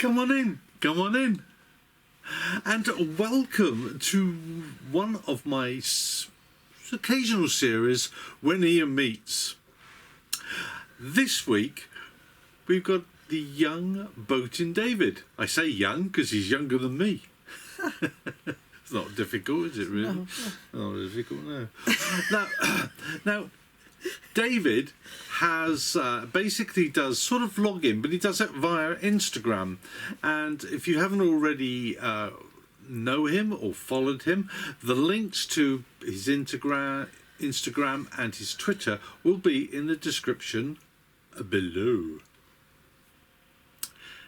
Come on in, come on in. And welcome to one of my occasional series, When Ian Meets. This week, we've got the young boating David. I say young because he's younger than me. It's not difficult, is it really? No. Not difficult, no. Now, David has basically does sort of vlogging, but he does it via Instagram. And if you haven't already know him or followed him, the links to his Instagram and his Twitter will be in the description below.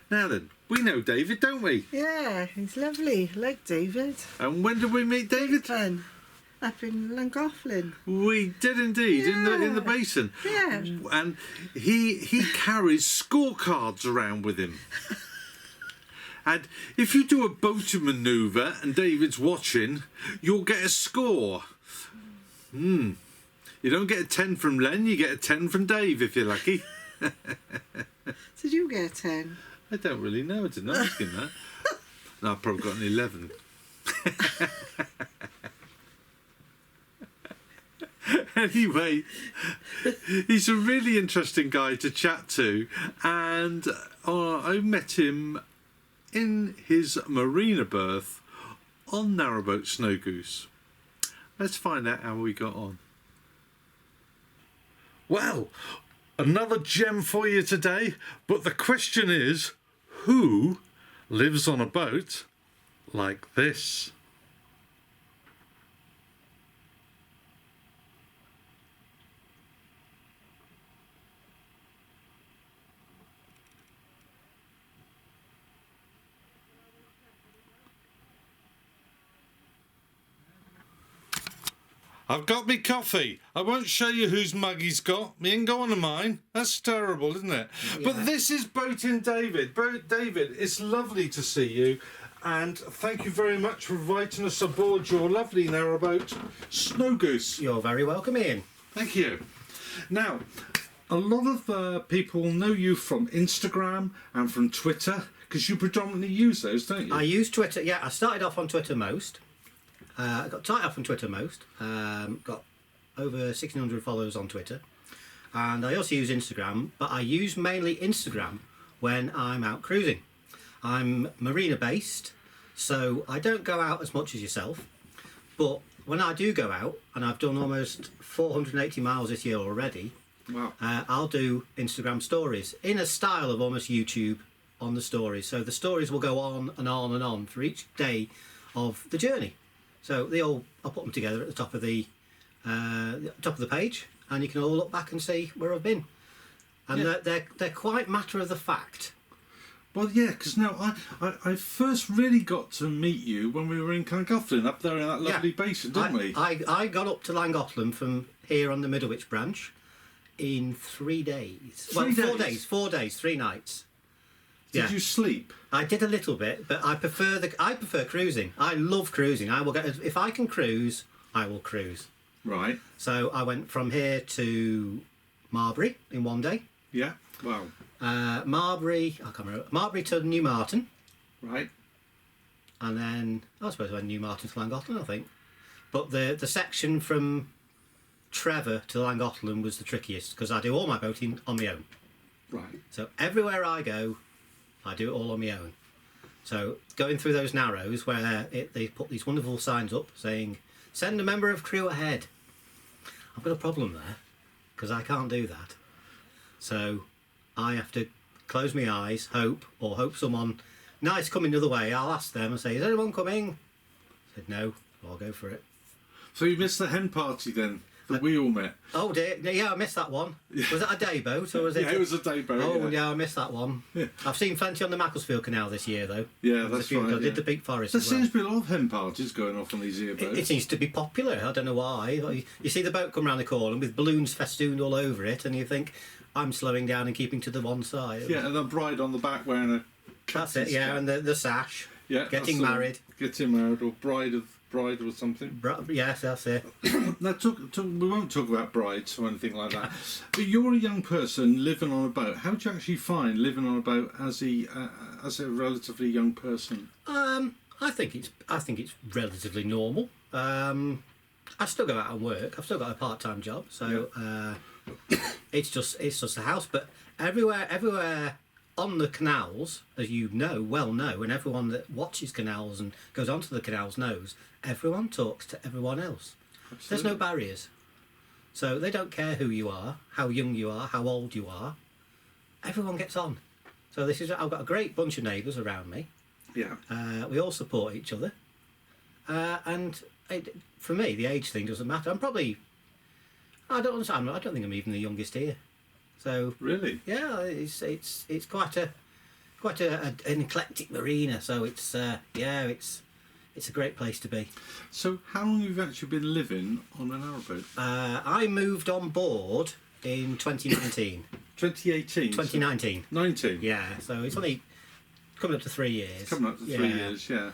Now then, we know David, don't we? Yeah, he's lovely. I like David. And when did we meet David? Fun. Up in Llangollen. We did indeed, Yeah. in the basin. Yeah. And he carries scorecards around with him. And if you do a boating manoeuvre and David's watching, you'll get a score. You don't get a 10 from Len, you get a 10 from Dave if you're lucky. Did you get a 10? I don't really know, I didn't ask him that. No, I've probably got an 11. Anyway, he's a really interesting guy to chat to, and I met him in his marina berth on Narrowboat Snowgoose. Let's find out how we got on. Well, another gem for you today, but the question is, who lives on a boat like this? I've got me coffee. I won't show you whose mug he's got. Me ain't got one of mine. That's terrible, isn't it? Yeah. But this is Boating David. David, it's lovely to see you. And thank you very much for inviting us aboard your lovely narrowboat, Snowgoose. You're very welcome, Ian. Thank you. Now, a lot of people know you from Instagram and from Twitter, because you predominantly use those, don't you? I use Twitter. Yeah, I started off on Twitter most. I got tied off on Twitter most. Got over 1,600 followers on Twitter. And I also use Instagram, but I use mainly Instagram when I'm out cruising. I'm marina based, so I don't go out as much as yourself. But when I do go out, and I've done almost 480 miles this year already, wow. I'll do Instagram stories in a style of almost YouTube on the stories. So the stories will go on and on and on for each day of the journey. So I'll put them together at the top of the page, and you can all look back and see where I've been. And yeah. they're quite matter of the fact. Well, yeah, because now I first really got to meet you when we were in Llangollen, up there in that lovely basin, didn't we? I got up to Llangollen from here on the Middlewich branch in 3 days. 4 days, 3 nights. Did you sleep? I did a little bit, but I prefer cruising. I love cruising. I will go if I can cruise. I will cruise. Right. So I went from here to Marbury in 1 day. Yeah. Wow. Marbury. I can't remember. Marbury to Newmarton. Right. And then I suppose I went Newmarton to Llangollen, I think. But the section from Trevor to Llangollen was the trickiest because I do all my boating on my own. Right. So everywhere I go, I do it all on my own. So going through those narrows where they put these wonderful signs up saying, send a member of crew ahead. I've got a problem there because I can't do that. So I have to close my eyes, hope someone nice coming the other way. I'll ask them and say, is anyone coming? I said, no, I'll go for it. So you missed the hen party then? That we all met. Oh dear, yeah, I missed that one. Was it a day boat or was it? Yeah, it was a day boat. Oh yeah, I missed that one. Yeah. I've seen plenty on the Macclesfield Canal this year though. Yeah, that's right. I did the Peak Forest. There seems to be a lot of hen parties going off on these here boats. It seems to be popular. I don't know why. You see the boat come round the corner with balloons festooned all over it, and you think, I'm slowing down and keeping to the one side. Yeah, and the bride on the back wearing a. That's it. Yeah, and the sash. Yeah, getting married. Getting married, or bride of bride or something. Yes, that's it. Now, we won't talk about brides or anything like that. But you're a young person living on a boat. How do you actually find living on a boat as a relatively young person? I think it's relatively normal. I still go out and work. I've still got a part-time job, so it's just a house. But everywhere on the canals, as you well know, and everyone that watches canals and goes onto the canals knows, everyone talks to everyone else. Absolutely. There's no barriers, so they don't care who you are, how young you are, how old you are. Everyone gets on. So I've got a great bunch of neighbours around me. Yeah. We all support each other, and for me, the age thing doesn't matter. I don't think I'm even the youngest here. So Really? yeah, it's quite an eclectic marina. So it's a great place to be. So how long have you actually been living on a narrowboat? I moved on board in 2019. 2018? 2019. 19? Yeah, so it's only coming up to 3 years. It's coming up to 3 years, yeah.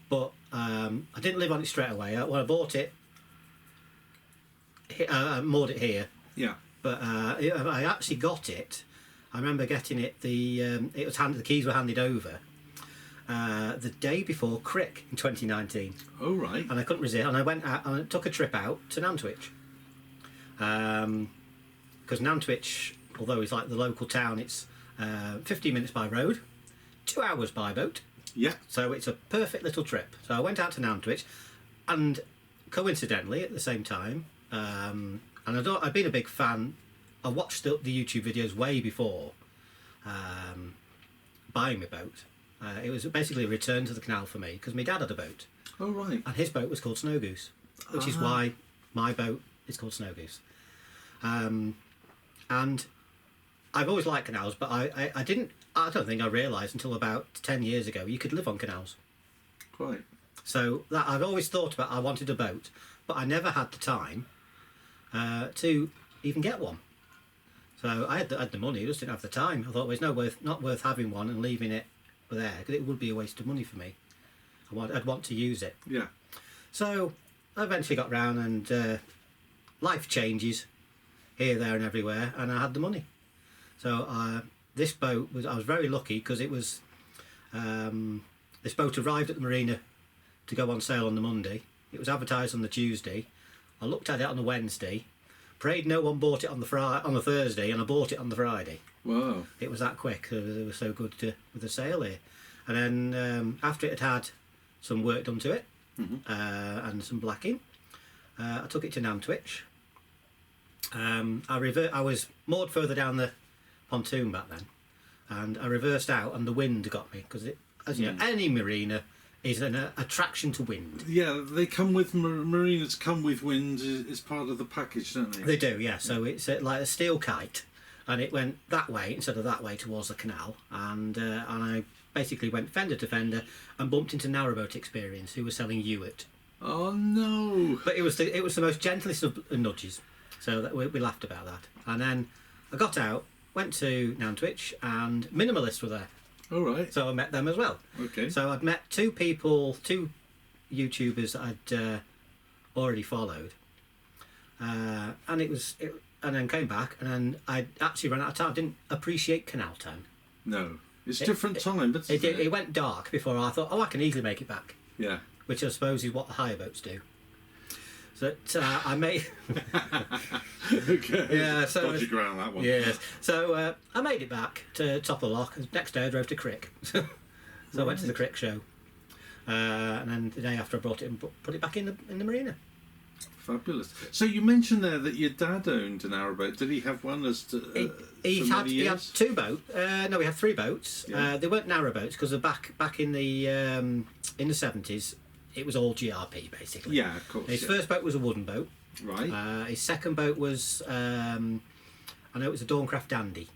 But I didn't live on it straight away. When I bought it, I moored it here. Yeah. But I actually got it. I remember getting it. The keys were handed over the day before Crick in 2019. Oh right. And I couldn't resist. And I went out and I took a trip out to Nantwich. Because Nantwich, although it's like the local town, it's 15 minutes by road, 2 hours by boat. Yeah. So it's a perfect little trip. So I went out to Nantwich, and coincidentally at the same time, and I'd been a big fan. I watched the YouTube videos way before buying my boat. It was basically a return to the canal for me because my dad had a boat. Oh right. And his boat was called Snowgoose, which is why my boat is called Snowgoose. And I've always liked canals, but I don't think I realised until about 10 years ago you could live on canals. Quite. So that I'd always thought about, I wanted a boat, but I never had the time to even get one. So I had the money, I just didn't have the time. I thought, well, it's not worth having one and leaving it there, because it would be a waste of money for me. I'd want to use it. Yeah. So I eventually got round, and life changes here, there and everywhere, and I had the money. So this boat I was very lucky because it was, this boat arrived at the marina to go on sale on the Monday. It was advertised on the Tuesday. I looked at it on the Wednesday, prayed no one bought it on the Thursday, and I bought it on the Friday. Wow. It was that quick. It was so good with the sale here. And then after it had some work done to it, and some blacking, I took it to Nantwich. I was moored further down the pontoon back then, and I reversed out, and the wind got me because, as you know, any marina is an attraction to wind. Yeah, they come with marinas come with wind as part of the package, don't they? They do, yeah. So it's like a steel kite, and it went that way instead of that way towards the canal, and I basically went fender to fender and bumped into Narrowboat Experience, who was selling Ewart. Oh no! But it was the most gentlest of nudges, so that we laughed about that. And then I got out, went to Nantwich, and Minimalists were there. All right. So I met them as well. Okay. So I'd met two YouTubers that I'd already followed, and then came back, and then I actually ran out of time. I didn't appreciate Canal Town. No, it's different time, but It went dark before I thought, I can easily make it back. Yeah. Which I suppose is what the hire boats do. So I made. Okay. Yeah. So dodgy ground, that one. yes. So I made it back to Top of the Loch. Next day I drove to Crick. So I went to the Crick show, and then the day after I brought it and put it back in the marina. Fabulous. So you mentioned there that your dad owned an narrowboat. Did he have one He had two boats. No, he had three boats. Yeah. They weren't narrowboats because back in the 70s, it was all GRP basically. Yeah, of course. His first boat was a wooden boat. Right. His second boat was, I know it was a Dawnecraft Dandy.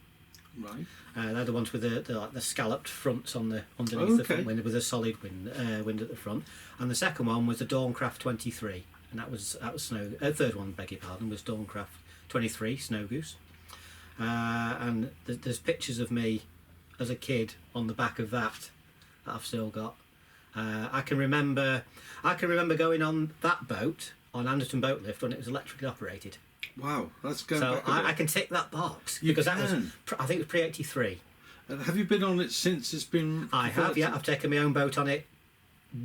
Right. They're the ones with the scalloped fronts underneath the front window with a solid wind at the front. And the second one was the Dawnecraft 23, and that was Snow. Third one, beg your pardon, was Dawnecraft 23 Snowgoose. And there's pictures of me as a kid on the back of that I've still got. I can remember going on that boat on Anderton Boat Lift when it was electrically operated. Wow, that's going So back a bit. I can tick that box You because that was, can. I think it was pre-83. And have you been on it since it's been... I have, yeah. I've taken my own boat on it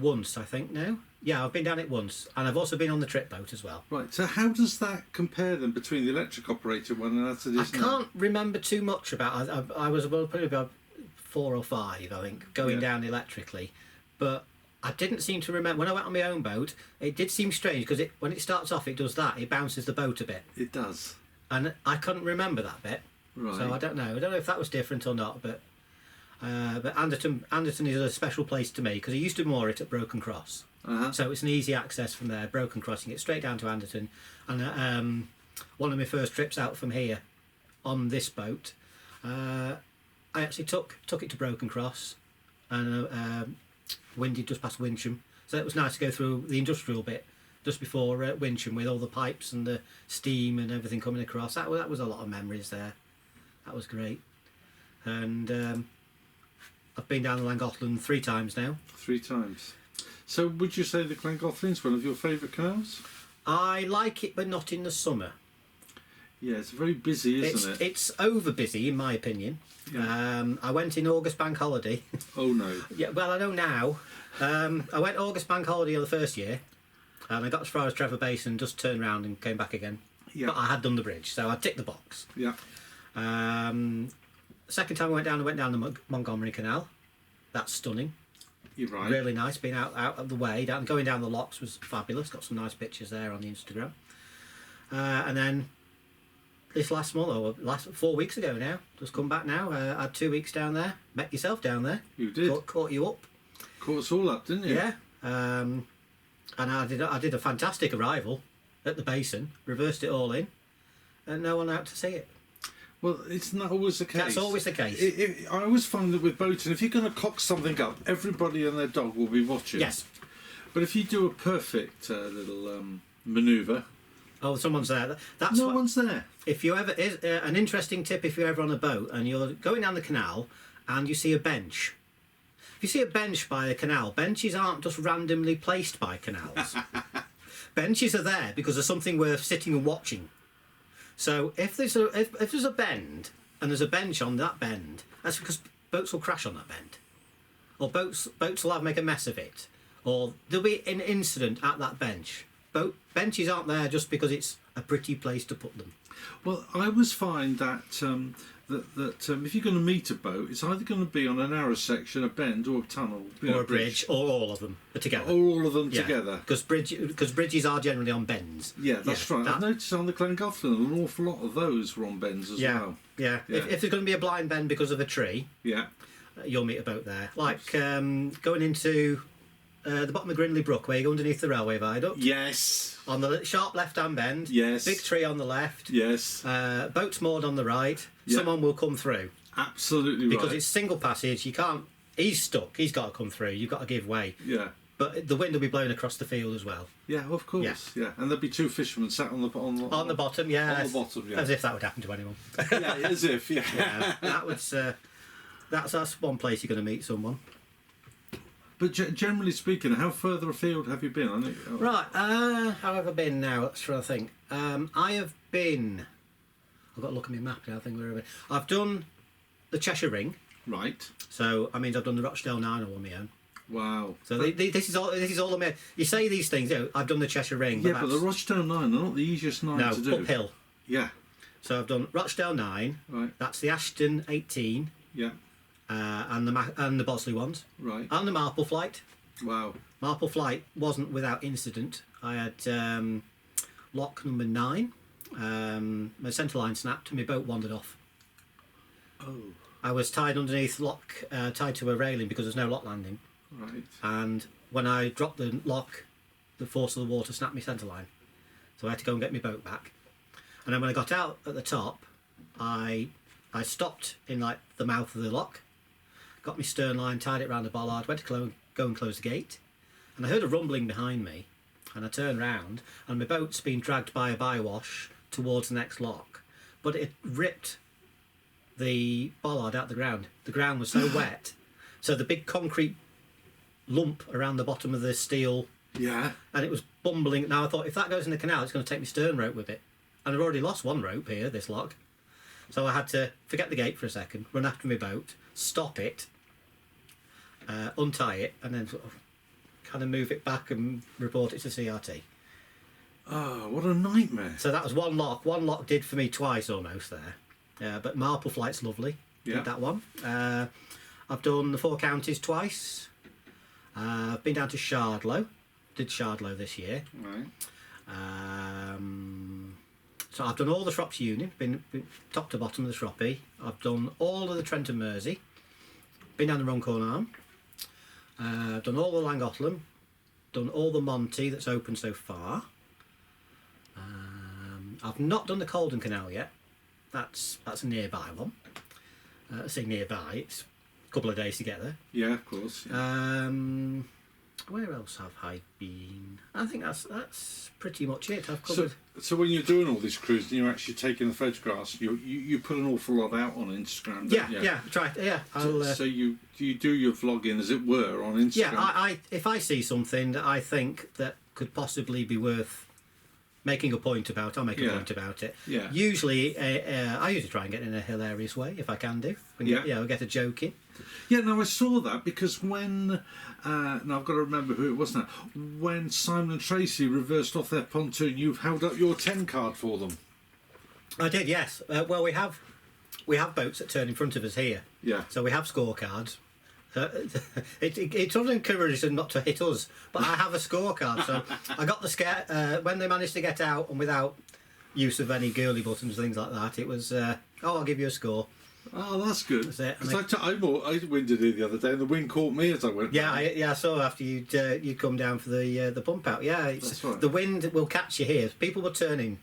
once, I think now. Yeah, I've been down it once, and I've also been on the trip boat as well. Right, so how does that compare then between the electric operated one and as it is I can't remember too much about it. I was probably about 4 or 5, I think, going down electrically. But I didn't seem to remember... When I went on my own boat, it did seem strange, because when it starts off, it does that. It bounces the boat a bit. It does. And I couldn't remember that bit. Right. So I don't know. I don't know if that was different or not, but Anderton is a special place to me, because I used to moor it at Broken Cross. Uh-huh. So it's an easy access from there, Broken Crossing it straight down to Anderton. And one of my first trips out from here on this boat, I actually took it to Broken Cross, and winded just past Wincham. So it was nice to go through the industrial bit just before Wincham with all the pipes and the steam and everything coming across. That was a lot of memories there. That was great. And I've been down the Llangollen 3 times now. 3 times. So would you say the Llangollen's one of your favourite canals? I like it, but not in the summer. Yeah, it's very busy, isn't it? It's over busy, in my opinion. Yeah. I went in August bank holiday. Oh no. Yeah, well, I know now. I went August bank holiday on the first year, and I got as far as Trevor Basin, just turned around and came back again. Yeah. But I had done the bridge, so I ticked the box. Yeah. Second time I went down the Montgomery Canal. That's stunning. You're right. Really nice, being out of the way. Going down the locks was fabulous. Got some nice pictures there on the Instagram. And then this last month, or last 4 weeks ago now, just come back now. I had 2 weeks down there. Met yourself down there. You did. Caught you up. Caught us all up, didn't you? Yeah. And I did a fantastic arrival at the basin. Reversed it all in, and no one out to see it. Well, it's not always the case. That's always the case. I always find that with boating, if you're going to cock something up, everybody and their dog will be watching. Yes. But if you do a perfect little manoeuvre... Oh, someone's there. That's No one's there. If you ever is an interesting tip, if you're ever on a boat and you're going down the canal and you see a bench. If you see a bench by the canal, benches aren't just randomly placed by canals. Benches are there because there's something worth sitting and watching. So if there's a bend and there's a bench on that bend, that's because boats will crash on that bend, or boats will make a mess of it, or there'll be an incident at that bench. Benches aren't there just because it's a pretty place to put them. Well, I always find that if you're going to meet a boat, it's either going to be on a narrow section, a bend, or a tunnel, Or a bridge, or all of them together. Or all of them together. Because bridges are generally on bends. Yeah, that's right. I've noticed on the Llangollen an awful lot of those were on bends as well. Yeah. If there's going to be a blind bend because of a tree, Yeah. You'll meet a boat there. Like going into the bottom of Grinley Brook, where you go underneath the railway viaduct. Yes. On the sharp left-hand bend. Yes. Big tree on the left. Yes. Boats moored on the right. Yeah. Someone will come through. Absolutely right. Because it's single passage. You can't... He's stuck. He's got to come through. You've got to give way. Yeah. But the wind will be blowing across the field as well. Yeah, of course. Yeah. And there'll be 2 fishermen sat on the On the bottom, On the bottom, yeah. As if that would happen to anyone. Yeah, as if, yeah. Yeah, that was... that's one place you're going to meet someone. But generally speaking, how further afield have you been? I think, Right, how have I been now? Let's try to think. I have been... I've got to look at my map now. I think where I've been. I've done the Cheshire Ring. Right. So, I mean, I've done the Rochdale 9 all on my own. Wow. So this is all on me. You say these things, I've done the Cheshire Ring. Yeah, but the Rochdale 9 are not the easiest 9 to do. Uphill. Yeah. So I've done Rochdale 9. Right. That's the Ashton 18. Yeah. And the Bosley ones. Right. And the Marple Flight. Wow. Marple Flight wasn't without incident. I had lock number 9. My centre line snapped and my boat wandered off. Oh. I was tied underneath lock, tied to a railing because there's no lock landing. Right. And when I dropped the lock, the force of the water snapped my centre line. So I had to go and get my boat back. And then when I got out at the top, I stopped in like the mouth of the lock, got my stern line, tied it round the bollard, went to go and close the gate, and I heard a rumbling behind me, and I turned round, and my boat's been dragged by a bywash towards the next lock, but it ripped the bollard out the ground. The ground was so wet, so the big concrete lump around the bottom of the steel, Yeah. and it was bumbling. Now I thought, if that goes in the canal, it's going to take my stern rope with it. And I've already lost one rope here, this lock. So I had to forget the gate for a second, run after my boat, stop it, untie it, and then sort of kind of move it back and report it to CRT. Oh, what a nightmare. So that was one lock. One lock did for me twice almost there. But Marple Flight's lovely. Yeah. Did that one. I've done the Four Counties twice. I've been down to Shardlow. Did Shardlow this year. Right. So I've done all the Shropshire Union. Been top to bottom of the Shroppy. I've done all of the Trent and Mersey. Been down the Runcorn Arm. I've done all the Llangollen. Done all the Monty that's open so far. I've not done the Colden Canal yet. That's a nearby one. I say nearby, it's a couple of days to get there. Yeah, of course. Yeah. Where else have I been? I think that's pretty much it. I've covered. So when you're doing all these cruises and you're actually taking the photographs, you put an awful lot out on Instagram, don't you? Yeah, try. Yeah, So you do your vlogging, as it were, on Instagram. Yeah, I if I see something that I think that could possibly be worth making a point about, I'll make a point about it. Yeah. Usually, I usually try and get it in a hilarious way if I can do. Get a joke in. Yeah, no, I saw that because when, now I've got to remember who it was now, when Simon and Tracy reversed off their pontoon, you've held up your 10 card for them. I did, yes. Well, we have boats that turn in front of us here. Yeah. So we have scorecards. It doesn't encourage them not to hit us, but I have a scorecard. So I got the scare when they managed to get out, and without use of any girly buttons, things like that. It was, I'll give you a score. Oh, that's good. That's it. Because I winded it the other day, and the wind caught me as I went. Yeah, I saw after you'd come down for the pump out. Yeah, That's right. The wind will catch you here. People were turning.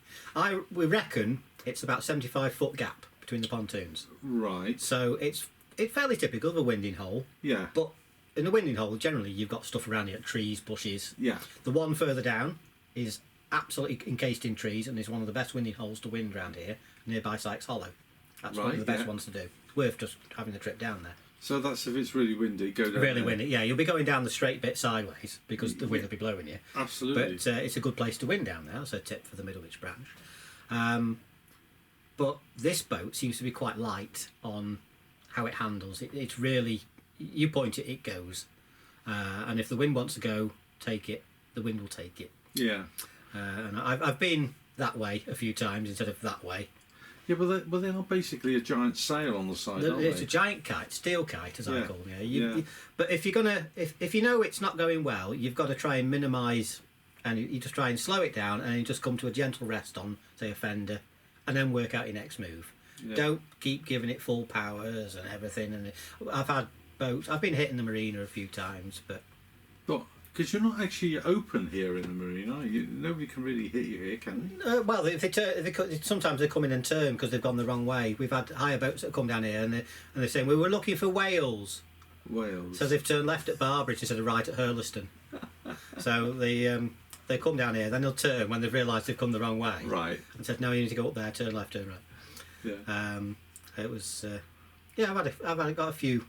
We reckon it's about 75-foot gap between the pontoons. Right. So it's fairly typical of a winding hole. Yeah. But in a winding hole, generally you've got stuff around it, trees, bushes. Yeah. The one further down is absolutely encased in trees and is one of the best winding holes to wind around here, nearby Sykes Hollow. That's one of the best ones to do. It's worth just having a trip down there. So that's if it's really windy, go down Really there. windy, yeah. You'll be going down the straight bit sideways because the wind will be blowing you. Absolutely. But it's a good place to wind down there. That's a tip for the Middlewich branch. But this boat seems to be quite light on how it handles. It's really, you point it, it goes. And if the wind wants to go, take it, the wind will take it. Yeah. And I've been that way a few times instead of that way. Yeah, but they are basically a giant sail on the side, aren't It's they? a giant kite, steel kite as I call it. Yeah. But if you're gonna, if you know it's not going well, you've got to try and minimise, and you just try and slow it down, and you just come to a gentle rest on, say, a fender, and then work out your next move. Yeah. Don't keep giving it full powers and everything. And I've had boats. I've been hitting the marina a few times, but because you're not actually open here in the marina, nobody can really hit you here, can they? well, sometimes they come in and turn because they've gone the wrong way. We've had hire boats that come down here, and they're saying we were looking for whales. Wales. So they've turned left at Barbridge instead of right at Hurleston. So they come down here, then they'll turn when they've realised they've come the wrong way. Right. And said, no, you need to go up there, turn left, turn right. Yeah. It was, I've got a few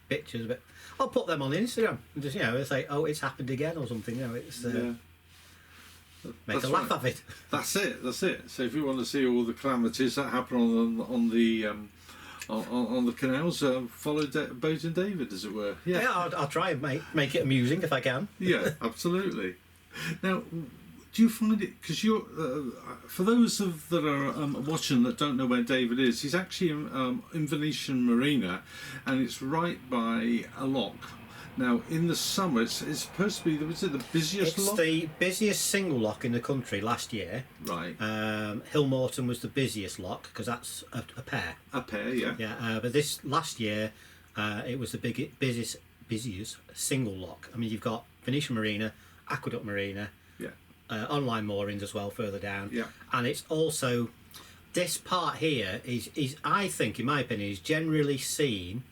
pictures, but I'll put them on Instagram and just, say, oh, it's happened again or something. It's make That's a laugh right. of it. That's it. So if you want to see all the calamities that happen on the canals, follow Boat and David, as it were. Yeah, I'll try and make it amusing if I can. Yeah, absolutely. Now, do you find it, because you're for those that are watching that don't know where David is, he's actually in Venetian Marina, and it's right by a lock. Now, in the summer, it's supposed to be the busiest It's lock? the busiest single lock in the country last year. Right. Hill Morton was the busiest lock because that's a pair. A pair, yeah. Yeah, but this last year, it was the busiest single lock. I mean, you've got Venetian Marina, Aqueduct Marina, Yeah. online moorings as well further down. Yeah. And it's also, this part here is I think, in my opinion, is generally seen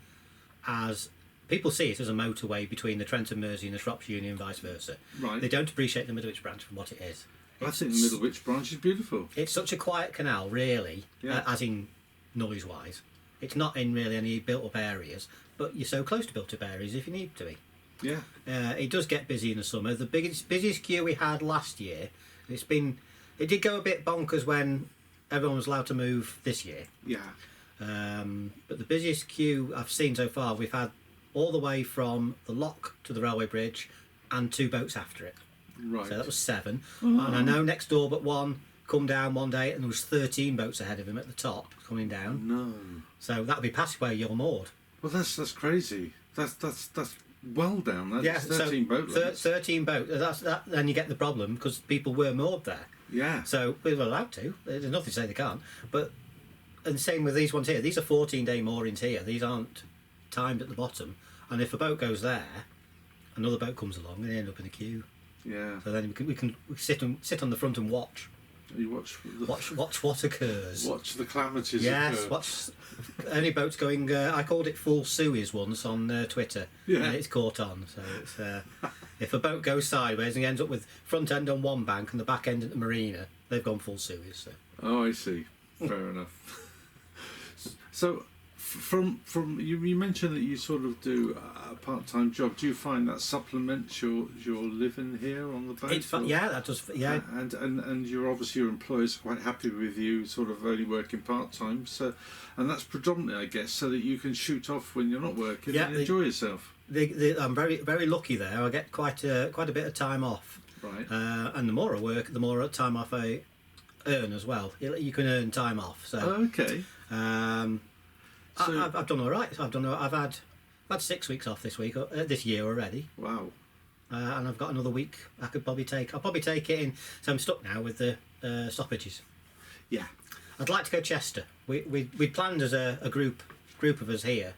as, people see it as a motorway between the Trent and Mersey and the Shropshire Union and vice versa. Right. They don't appreciate the Middlewich branch for what it is. I think the Middlewich branch is beautiful. It's such a quiet canal, really, Yeah. as in noise-wise. It's not in really any built-up areas, but you're so close to built-up areas if you need to be. Yeah. It does get busy in the summer. The busiest queue we had last year, it did go a bit bonkers when everyone was allowed to move this year. Yeah. But the busiest queue I've seen so far, we've had all the way from the lock to the railway bridge and 2 boats after it. Right. So that was 7. Oh. And I know next door but one come down one day and there was 13 boats ahead of him at the top coming down. No. So that'll be past where you're moored. Well, that's crazy. That's well down. That's Yeah, 13 boat lengths. 13 boats. Then you get the problem because people were moored there. Yeah. So we were allowed to. There's nothing to say they can't. But and same with these ones here. These are 14-day moorings here. These aren't timed at the bottom. And if a boat goes there, another boat comes along and they end up in a queue. Yeah. So then we can sit on the front and watch. You watch What occurs. Watch the calamities. Yes, occur. watch any boats going. I called it full Suez once on Twitter. Yeah. And it's caught on. So it's if a boat goes sideways and ends up with front end on one bank and the back end at the marina, they've gone full Suez. So. Oh, I see. Fair enough. So, from you mentioned that you sort of do a part-time job. Do you find that supplements your living here on the boat? Yeah, that does. Yeah, and you're obviously your employers are quite happy with you sort of only working part-time. So, and that's predominantly, I guess, so that you can shoot off when you're not working and enjoy yourself. I'm very very lucky there. I get quite a bit of time off. Right. And the more I work, the more time off I earn as well. You can earn time off. So. Okay. I've done all right. I've had 6 weeks off this year already. Wow. And I've got another week I could probably take. I'll probably take it in. So I'm stuck now with the stoppages. Yeah. I'd like to go Chester. We planned as a group of us here.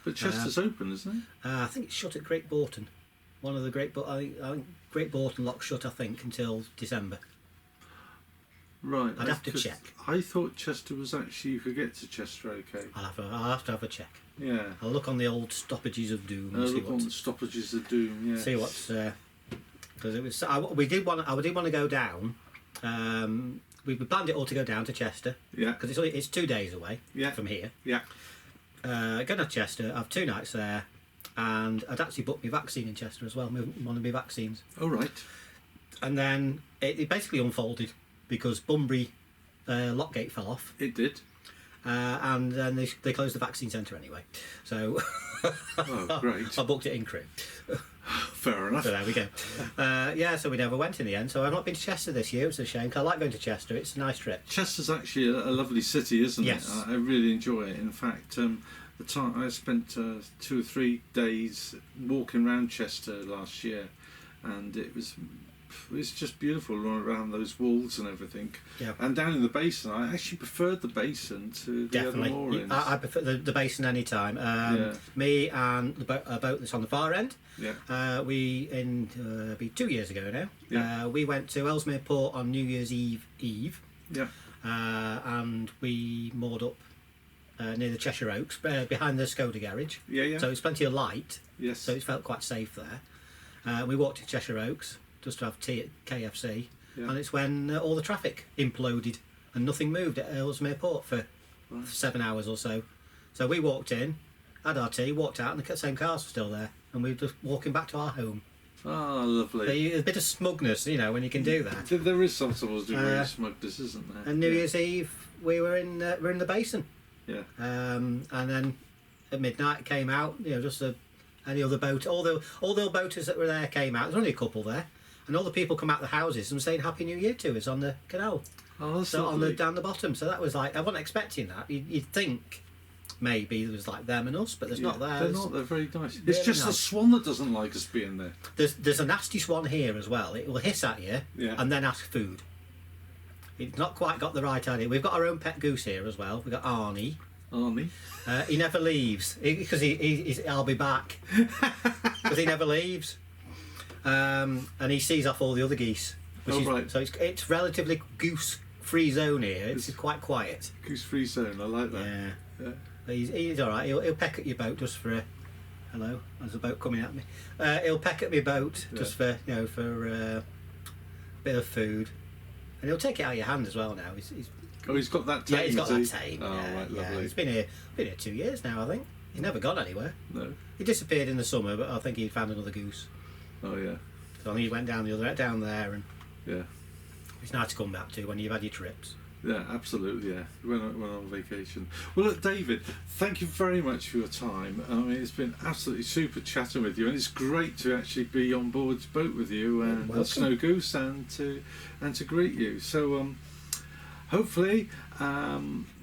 But Chester's open, isn't it? I think it's shut at Great Bourton. One of the I think Great Bourton lock's shut. I think until December. Right. I'd have to check. I thought Chester was actually you could get to Chester okay. I'll have to have a check. Yeah. I'll look on the old stoppages of doom. I'll And see look on the stoppages of doom. Yeah. See what's because it was. I did want to go down. We planned it all to go down to Chester. Yeah. Because it's 2 days away. Yeah. From here. Yeah. Go to Chester. Have 2 nights there, and I'd actually booked my vaccine in Chester as well. One of my vaccines. All right. And then it basically unfolded because Bunbury Lockgate fell off. It did. And then they closed the vaccine centre anyway. So Oh, great. I booked it in Crewe. Fair enough. So there we go. So we never went in the end. So I've not been to Chester this year. It's a shame 'cause I like going to Chester. It's a nice trip. Chester's actually a lovely city, isn't Yes. it? I really enjoy it. In fact, the time I spent 2 or 3 days walking around Chester last year, and it's just beautiful around those walls and everything. Yeah. And down in the basin, I actually preferred the basin to the Definitely. other moorings. I prefer the basin any time. Yeah. Me and a boat that's on the far end. Yeah. We be 2 years ago now. Yeah. We went to Ellesmere Port on New Year's Eve. Yeah. And we moored up near the Cheshire Oaks, behind the Skoda garage. Yeah, yeah. So it's plenty of light. Yes. So it felt quite safe there. We walked to Cheshire Oaks just to have tea at KFC, Yeah. and it's when all the traffic imploded and nothing moved at Ellesmere Port for 7 hours or so. So we walked in, had our tea, walked out, and the same cars were still there, and we were just walking back to our home. Oh, lovely. A bit of smugness, when you can do that. There is some sort of degree of smugness, isn't there? And New Year's Eve, we were in the basin. Yeah. And then at midnight came out, just any other boat. All the boaters that were there came out. There's only a couple there, and all the people come out of the houses and saying Happy New Year to us on the canal. Oh, that's So lovely. down the bottom. So that was like I wasn't expecting that. You'd think maybe there was like them and us, but there's not there. They're not. They're very nice. It's Really just the nice. swan that doesn't like us being there. There's a nasty swan here as well. It will hiss at you Yeah. and then ask food. It's not quite got the right idea. We've got our own pet goose here as well. We've got Arnie. Arnie. He never leaves because he's I'll be back because he never leaves, and he sees off all the other geese. Right. So it's relatively goose-free zone here. It's quite quiet. Goose free zone. I like that. Yeah, Yeah. but he's all right. He'll peck at your boat just for a hello. There's a boat coming at me. He'll peck at my boat just for a bit of food, and he'll take it out of your hand as well. Now he's Oh, he's got that tame. he's got has that he? tame. Oh, yeah, right, yeah. lovely. He's been here 2 years now, I think. He never got anywhere. No. He disappeared in the summer, but I think he found another goose. Oh yeah. So I think he went down down there, and Yeah. it's nice to come back to when you've had your trips. Yeah, absolutely, yeah. Went on vacation. Well, look, David, thank you very much for your time. I mean, it's been absolutely super chatting with you, and it's great to actually be on board the boat with you and Welcome. Snowgoose and to greet you. So, hopefully,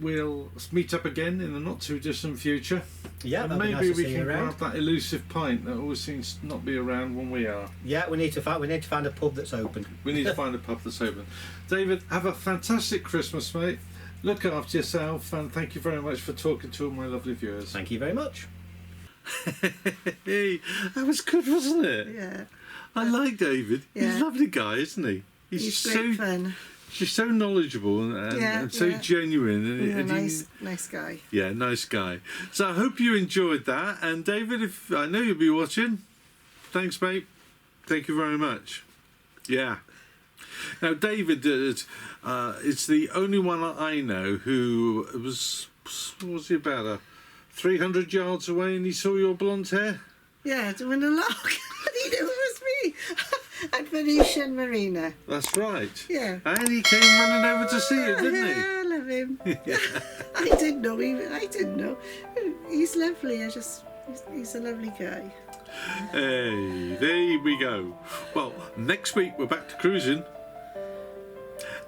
we'll meet up again in the not too distant future. Yeah, and that'd be maybe nice to we see can you around. grab that elusive pint that always seems to not be around when we are. Yeah, we need to find a pub that's open. We need to find a pub that's open. David, have a fantastic Christmas, mate. Look after yourself, and thank you very much for talking to all my lovely viewers. Thank you very much. Hey, that was good, wasn't it? Yeah. I like David. He's Yeah. a lovely guy, isn't he? He's great fun. She's so knowledgeable and, Yeah, and so yeah. genuine. And, He's a and he- nice guy. yeah, nice guy. So I hope you enjoyed that. And David, if I know you'll be watching, thanks, mate. Thank you very much. Yeah. Now, David is the only one I know who what was he, about 300 yards away, and he saw your blonde hair? Yeah, doing a lock. He knew it was me. At Venetian Marina. That's right. Yeah. And he came running over to see you, didn't he? Yeah, I love him. I didn't know. I didn't know. He's lovely. He's a lovely guy. Hey, there we go. Well, next week we're back to cruising.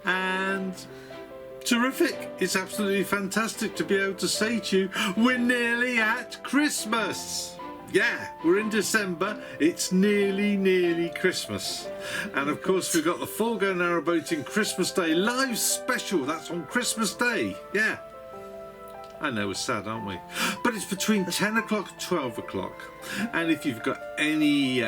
And terrific. It's absolutely fantastic to be able to say to you, we're nearly at Christmas. Yeah, we're in December. It's nearly Christmas. And of course, we've got the Forgo Narrowboating Christmas Day live special. That's on Christmas Day. Yeah. I know we're sad, aren't we? But it's between 10 o'clock and 12 o'clock. And if you've got any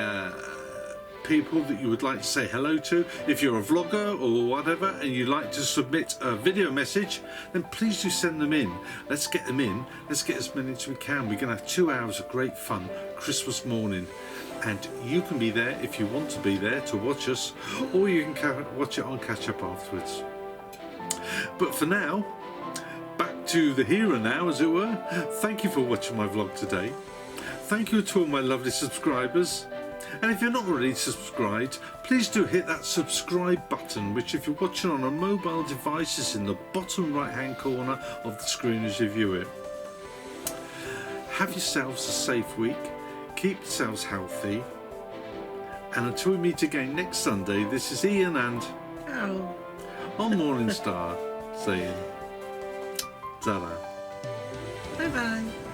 people that you would like to say hello to, if you're a vlogger or whatever and you'd like to submit a video message, then please do send them in. Let's get them in. Let's get as many as we can. We're going to have 2 hours of great fun Christmas morning. And you can be there if you want to be there to watch us, or you can watch it on catch up afterwards. But for now, back to the here and now, as it were. Thank you for watching my vlog today. Thank you to all my lovely subscribers. And if you're not already subscribed, please do hit that subscribe button, which if you're watching on a mobile device is in the bottom right hand corner of the screen as you view it. Have yourselves a safe week. Keep yourselves healthy. And until we meet again next Sunday, this is Ian and Oh. on Morning Star saying ta-da. Bye bye.